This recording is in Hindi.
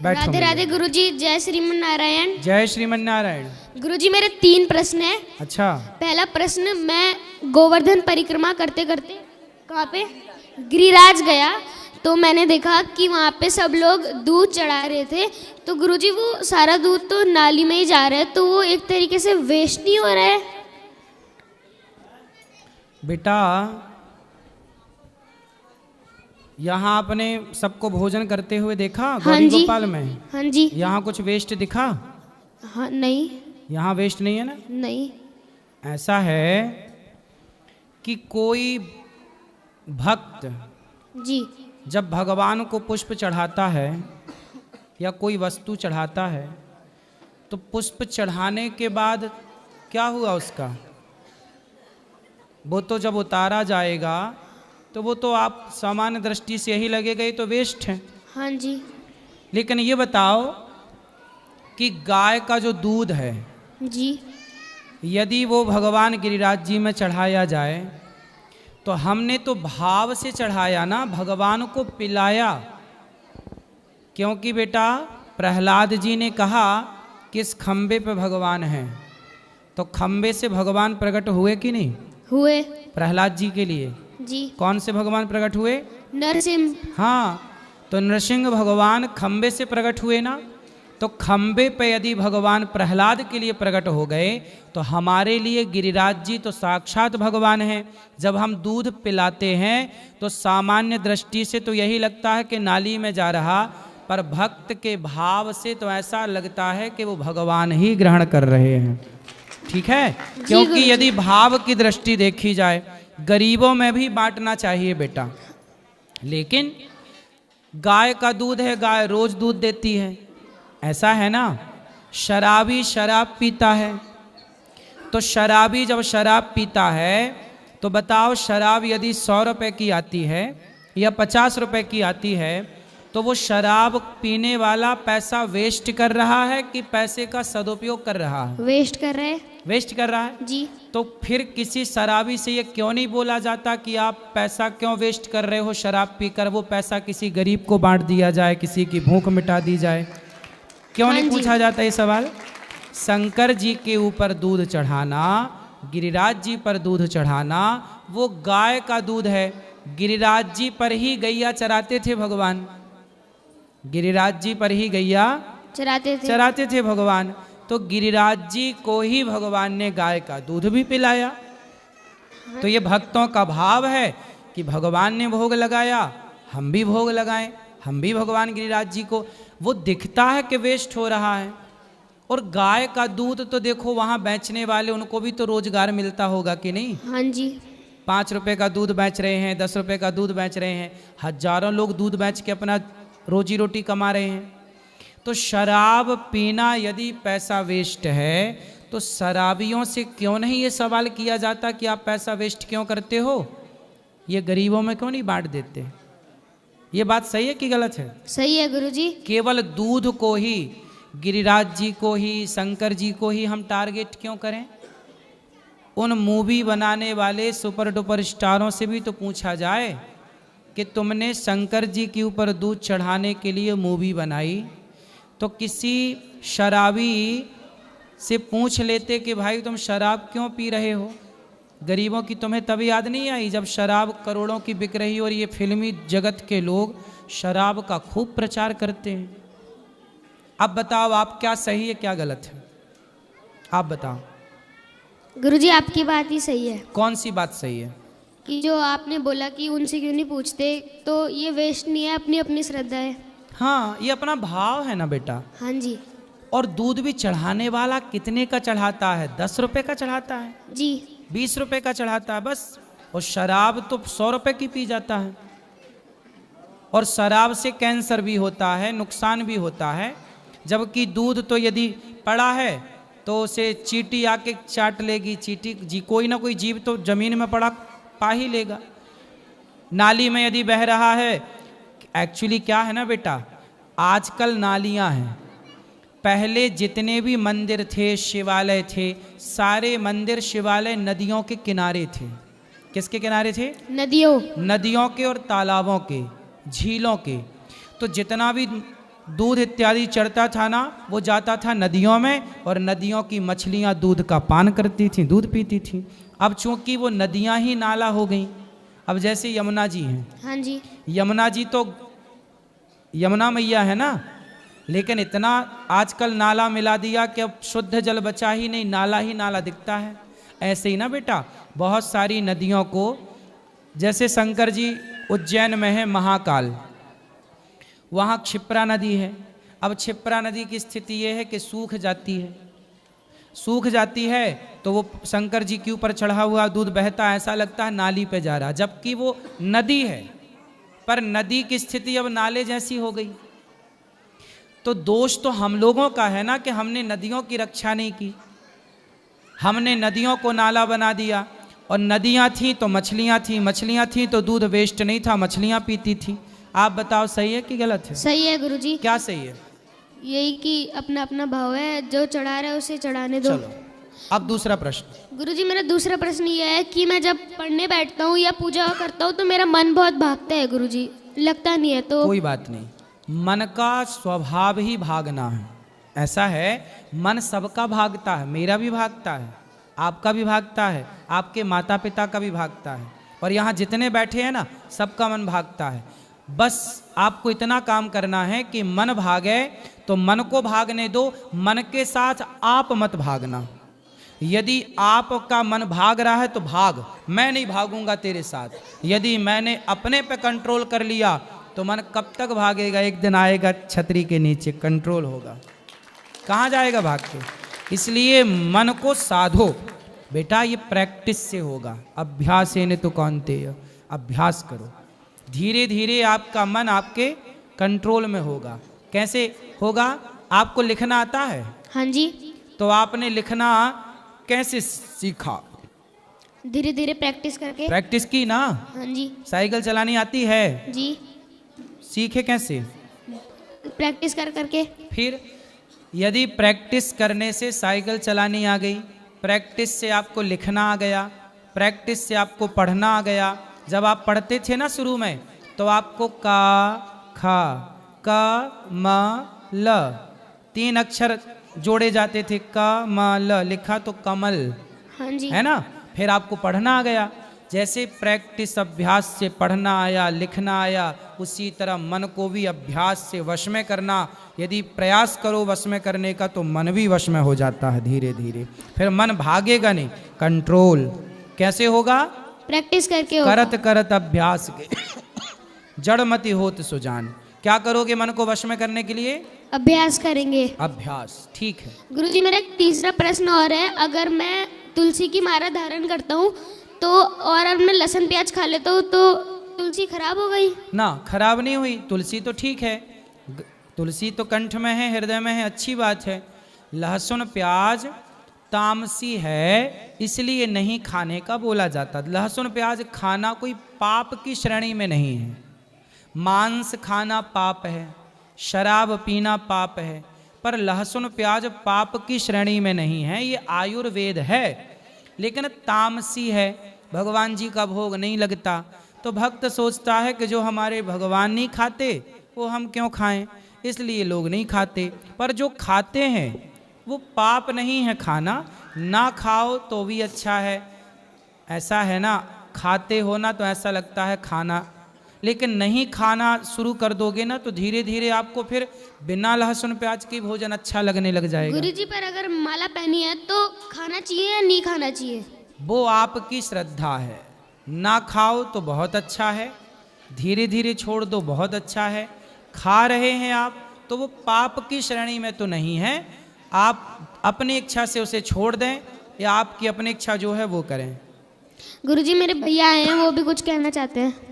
बैठो राधे भैया। राधे गुरुजी, जय श्रीमन नारायण। जय श्रीमन नारायण। गुरुजी मेरे 3 प्रश्न हैं। अच्छा, पहला प्रश्न, मैं गोवर्धन परिक्रमा करते करते कहाँ पे गिरिराज गया तो मैंने देखा कि वहाँ पे सब लोग दूध चढ़ा रहे थे। तो गुरुजी वो सारा दूध तो नाली में ही जा रहा है, तो वो एक तरीके से वेस्ट नहीं हो रहा है? बेटा यहाँ आपने सबको भोजन करते हुए देखा हाँ गौरी जी। गोपाल में? हाँ जी। यहाँ कुछ वेस्ट दिखा? हाँ नहीं। यहाँ वेस्ट नहीं है ना? नहीं। ऐसा है कि कोई भक्त जी। जब भगवान को पुष्प चढ़ाता है या कोई वस्तु चढ़ाता है तो पुष्प चढ़ाने के बाद क्या हुआ उसका? वो तो जब उतारा जाएगा तो वो तो आप सामान्य दृष्टि से यही लगेगा ये तो वेस्ट है। हाँ जी। लेकिन ये बताओ कि गाय का जो दूध है जी। यदि वो भगवान गिरिराज जी में चढ़ाया जाए तो हमने तो भाव से चढ़ाया ना, भगवान को पिलाया। क्योंकि बेटा प्रहलाद जी ने कहा कि इस खंबे पे भगवान हैं, तो खंबे से भगवान प्रकट हुए कि नहीं? हुए। प्रहलाद जी के लिए जी। कौन से भगवान प्रकट हुए? नरसिंह। हाँ, तो नरसिंह भगवान खंबे से प्रकट हुए ना। तो खंबे पे यदि भगवान प्रहलाद के लिए प्रकट हो गए तो हमारे लिए गिरिराज जी तो साक्षात भगवान हैं। जब हम दूध पिलाते हैं तो सामान्य दृष्टि से तो यही लगता है कि नाली में जा रहा, पर भक्त के भाव से तो ऐसा लगता है कि वो भगवान ही ग्रहण कर रहे हैं। ठीक है, क्योंकि यदि भाव की दृष्टि देखी जाए गरीबों में भी बांटना चाहिए बेटा, लेकिन गाय का दूध है, गाय रोज दूध देती है, ऐसा है ना। शराबी शराब पीता है, तो शराबी जब शराब पीता है तो बताओ शराब यदि 100 रुपए की आती है या 50 रुपए की आती है तो वो शराब पीने वाला पैसा वेस्ट कर रहा है कि पैसे का सदुपयोग कर रहा है? वेस्ट कर रहे हैं। वेस्ट कर रहा है जी। तो फिर किसी शराबी से ये क्यों नहीं बोला जाता कि आप पैसा क्यों वेस्ट कर रहे हो शराब पीकर? वो पैसा किसी गरीब को बांट दिया जाए, किसी की भूख मिटा दी जाए। क्यों हाँ नहीं जी। पूछा जाता ये सवाल? शंकर जी के ऊपर दूध चढ़ाना, गिरिराज जी पर दूध चढ़ाना, वो गाय का दूध है। गिरिराज जी पर ही गैया चराते थे भगवान, गिरिराज जी पर ही गैया चराते थे भगवान। तो गिरिराज जी को ही भगवान ने गाय का दूध भी पिलाया। तो ये भक्तों का भाव है कि भगवान ने भोग लगाया, हम भी भोग लगाएं, हम भी भगवान गिरिराज जी को। वो दिखता है कि वेस्ट हो रहा है। और गाय का दूध तो देखो वहाँ बेचने वाले उनको भी तो रोजगार मिलता होगा कि नहीं? हाँ जी। 5 रुपए का दूध बेच रहे हैं, 10 रुपए का दूध बेच रहे हैं, हजारों लोग दूध बेच के अपना रोजी रोटी कमा रहे हैं। तो शराब पीना यदि पैसा वेस्ट है तो शराबियों से क्यों नहीं ये सवाल किया जाता कि आप पैसा वेस्ट क्यों करते हो, ये गरीबों में क्यों नहीं बांट देते? ये बात सही है कि गलत है? सही है गुरुजी। केवल दूध को ही, गिरिराज जी को ही, शंकर जी को ही हम टारगेट क्यों करें? उन मूवी बनाने वाले सुपर डुपर स्टारों से भी तो पूछा जाए कि तुमने शंकर जी के ऊपर दूध चढ़ाने के लिए मूवी बनाई, तो किसी शराबी से पूछ लेते कि भाई तुम शराब क्यों पी रहे हो? गरीबों की तुम्हें तभी याद नहीं आई जब शराब करोड़ों की बिक रही और ये फिल्मी जगत के लोग शराब का खूब प्रचार करते हैं। अब बताओ आप क्या सही है क्या गलत है? आप बताओ। गुरुजी आपकी बात ही सही है। कौन सी बात सही है? कि जो आपने बोला कि उनसे क्यों नहीं पूछते, तो ये वेस्ट नहीं है, अपनी अपनी श्रद्धा है। हाँ, ये अपना भाव है ना बेटा। हाँ जी। और दूध भी चढ़ाने वाला कितने का चढ़ाता है? 10 रुपए का चढ़ाता है, जी। 20 रुपए का चढ़ाता है बस। और शराब तो 100 रुपए की पी जाता है। और शराब से कैंसर भी होता है, नुकसान भी होता है। जबकि दूध तो यदि पड़ा है तो उसे चींटी आके चाट लेगी, चींटी जी कोई ना कोई जीव तो जमीन में पड़ा पा ही लेगा। नाली में यदि बह रहा है, एक्चुअली क्या है ना बेटा, आजकल नालियां हैं, पहले जितने भी मंदिर थे, शिवालय थे, सारे मंदिर शिवालय नदियों के किनारे थे। किसके किनारे थे? नदियों। नदियों के और तालाबों के, झीलों के। तो जितना भी दूध इत्यादि चढ़ता था ना, वो जाता था नदियों में और नदियों की मछलियां दूध का पान करती थीं, दूध पीती थीं। अब चूंकि वो नदियां ही नाला हो गई, अब जैसे यमुना जी हैं, हाँ जी। यमुना जी तो यमुना मैया है ना, लेकिन इतना आजकल नाला मिला दिया कि अब शुद्ध जल बचा ही नहीं, नाला ही नाला दिखता है। ऐसे ही ना बेटा, बहुत सारी नदियों को, जैसे शंकर जी उज्जैन में है महाकाल, वहाँ क्षिप्रा नदी है। अब क्षिप्रा नदी की स्थिति ये है कि सूख जाती है, सूख जाती है तो वो शंकर जी के ऊपर चढ़ा हुआ दूध बहता है, ऐसा लगता है नाली पे जा रहा, जबकि वो नदी है। पर नदी की स्थिति अब नाले जैसी हो गई। तो दोष तो हम लोगों का है ना कि हमने नदियों की रक्षा नहीं की, हमने नदियों को नाला बना दिया। और नदियाँ थीं तो मछलियाँ थीं, मछलियाँ थीं तो दूध वेस्ट नहीं था, मछलियाँ पीती थी। आप बताओ सही है कि गलत है? सही है गुरुजी। क्या सही है? यही कि अपना अपना भाव है, जो चढ़ा रहा है उसे चढ़ाने दो। चलो अब दूसरा प्रश्न। गुरुजी मेरा दूसरा प्रश्न ये है कि मैं जब पढ़ने बैठता हूँ या पूजा करता हूँ तो मेरा मन बहुत भागता है गुरुजी, लगता नहीं है। तो कोई बात नहीं, मन का स्वभाव ही भागना है। ऐसा है, मन सबका भागता है, मेरा भी भागता है, आपका भी भागता है, आपके माता पिता का भी भागता है, और यहाँ जितने बैठे हैं ना सबका मन भागता है। बस आपको इतना काम करना है कि मन भागे तो मन को भागने दो, मन के साथ आप मत भागना। यदि आपका मन भाग रहा है तो भाग, मैं नहीं भागूंगा तेरे साथ। यदि मैंने अपने पे कंट्रोल कर लिया तो मन कब तक भागेगा? एक दिन आएगा छतरी के नीचे, कंट्रोल होगा, कहाँ जाएगा भाग के? इसलिए मन को साधो बेटा, ये प्रैक्टिस से होगा, अभ्यास ने तो कौन्तेय, अभ्यास करो। धीरे धीरे आपका मन आपके कंट्रोल में होगा। कैसे होगा? आपको लिखना आता है? हाँ जी। तो आपने लिखना कैसे सीखा? धीरे धीरे प्रैक्टिस करके। प्रैक्टिस की ना? हाँ जी। साइकिल चलानी आती है? जी। सीखे कैसे? प्रैक्टिस कर करके। फिर यदि प्रैक्टिस करने से साइकिल चलानी आ गई, प्रैक्टिस से आपको लिखना आ गया, प्रैक्टिस से आपको पढ़ना आ गया। जब आप पढ़ते थे ना शुरू में, तो आपको का खा क म ल 3 अक्षर जोड़े जाते थे, क म ल लिखा तो कमल, हाँ जी। है ना? फिर आपको पढ़ना आ गया। जैसे प्रैक्टिस अभ्यास से पढ़ना आया, लिखना आया, उसी तरह मन को भी अभ्यास से वश में करना। यदि प्रयास करो वश में करने का तो मन भी वश में हो जाता है धीरे धीरे। फिर मन भागेगा नहीं, कंट्रोल कैसे होगा? प्रैक्टिस करके होगा। करत करत अभ्यास के जड़मति होत सुजान। क्या करोगे मन को वश में करने के लिए? अभ्यास करेंगे। अभ्यास, ठीक है। गुरुजी मेरा एक तीसरा प्रश्न और है, अगर मैं तुलसी की माला धारण करता हूँ तो और अब मैं लहसुन प्याज खा लेता हूँ तो तुलसी खराब हो गई? ना, खराब नहीं हुई, तुलसी तो ठीक है। तुलसी तो कंठ में है, हृदय में है, अच्छी बात है। लहसुन प्याज तामसी है, इसलिए नहीं खाने का बोला जाता। लहसुन प्याज खाना कोई पाप की श्रेणी में नहीं है। मांस खाना पाप है, शराब पीना पाप है, पर लहसुन प्याज पाप की श्रेणी में नहीं है। ये आयुर्वेद है, लेकिन तामसी है, भगवान जी का भोग नहीं लगता। तो भक्त सोचता है कि जो हमारे भगवान नहीं खाते वो हम क्यों खाएं, इसलिए लोग नहीं खाते। पर जो खाते हैं वो पाप नहीं है खाना, ना खाओ तो भी अच्छा है। ऐसा है ना, खाते हो ना तो ऐसा लगता है खाना, लेकिन नहीं खाना शुरू कर दोगे ना तो धीरे धीरे आपको फिर बिना लहसुन प्याज के भोजन अच्छा लगने लग जाएगा। गुरुजी पर अगर माला पहनी है तो खाना चाहिए या नहीं खाना चाहिए? वो आपकी श्रद्धा है। ना खाओ तो बहुत अच्छा है, धीरे धीरे छोड़ दो बहुत अच्छा है। खा रहे हैं आप तो वो पाप की श्रेणी में तो नहीं है। आप अपनी इच्छा से उसे छोड़ दें या आपकी अपनी इच्छा जो है वो करें। गुरुजी मेरे भैया हैं, वो भी कुछ कहना चाहते हैं।